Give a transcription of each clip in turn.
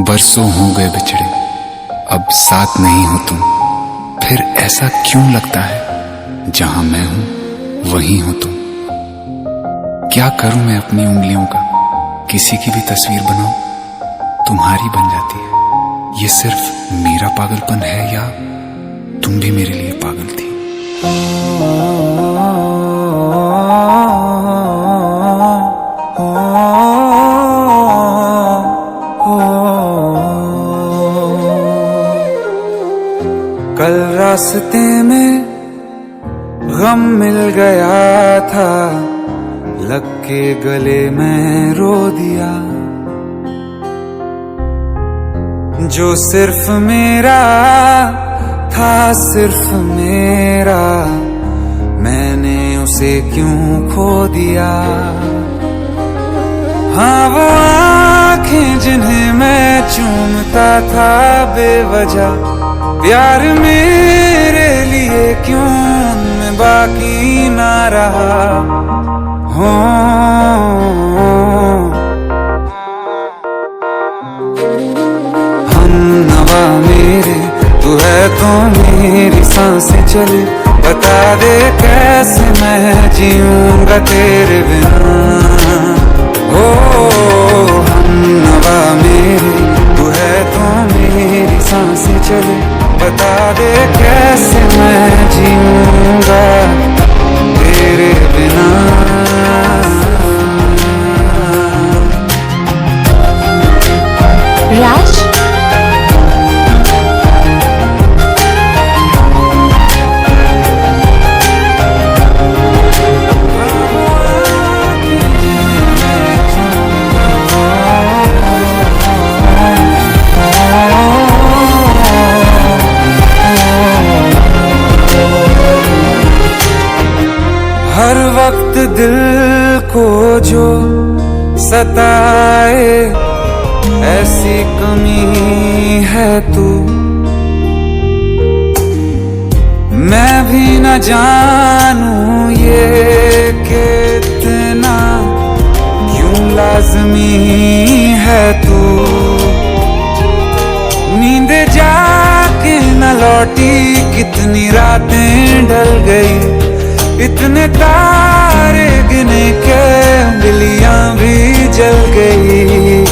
बरसों हो गए बिछड़े, अब साथ नहीं हो तुम। फिर ऐसा क्यों लगता है जहां मैं हूं वहीं हो तुम। क्या करूं मैं अपनी उंगलियों का, किसी की भी तस्वीर बनाऊं तुम्हारी बन जाती है। ये सिर्फ मेरा पागलपन है या तुम भी मेरे लिए पागल थी। कल रास्ते में गम मिल गया था, लग के गले में रो दिया। जो सिर्फ मेरा था, सिर्फ मेरा, मैंने उसे क्यों खो दिया। हाँ वो आँखें जिन्हें मैं चूमता था बेवजह, प्यार मेरे लिए क्यों उनमें बाकी ना रहा। हो हम नवा मेरे, तू है तो मेरी सांसें चले। बता दे कैसे मैं जीऊंगा तेरे बिना। हो हम नवा मेरे, तू है तो मेरी सांसें चले। बता दे कैसे मैं जीऊंगा तेरे बिना। राज हर वक्त दिल को जो सताए, ऐसी कमी है तू। मैं भी न जानूं ये कि इतना क्यों लाज़मी है तू। नींद जाके न लौटी, कितनी रातें ढल गई। इतने तारे गिने के उंगलियां भी जल गई।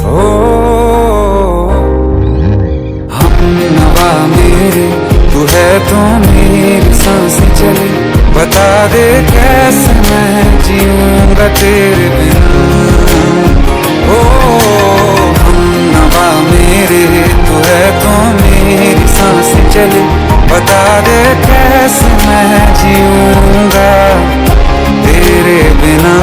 ओ हम नवा मेरे, तू है तो मेरी सांसें चले। बता दे कैसे मैं जीऊंगा तेरे बिना। ओ हम नवा मेरे, तू है तो मेरी सांसें चले। बता दे कैसे मैं जीऊंगा तेरे बिना।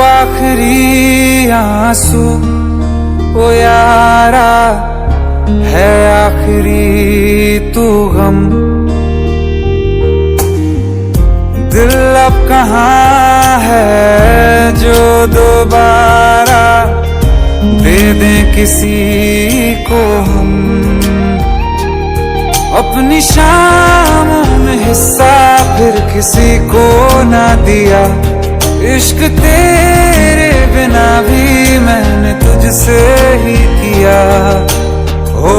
आखिरी आंसू ओ यारा है, आखिरी तू गम। दिल अब कहाँ है जो दोबारा दे दें किसी को हम। अपनी शामों में हिस्सा फिर किसी को ना दिया। इश्क तेरे बिना भी मैंने तुझसे ही किया। हो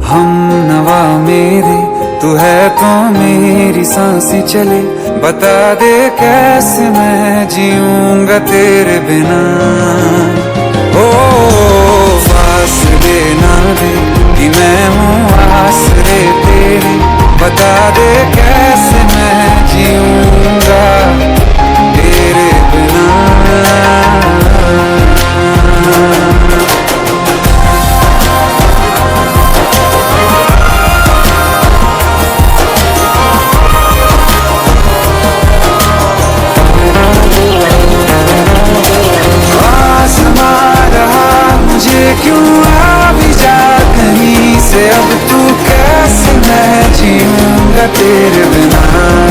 हम नवा मेरे, तू है तो मेरी सांसें चले। बता दे कैसे मैं जीऊंगा तेरे बिना। ओ फासले ना दे कि मैं हूँ आसरे तेरे। बता दे कैसे मैं जीऊंगा तेरे बिना। आसमां रहा मुझे क्यों आ भी जा कहीं से अब तू कैसे मैं जीऊंगा तेरे बिना।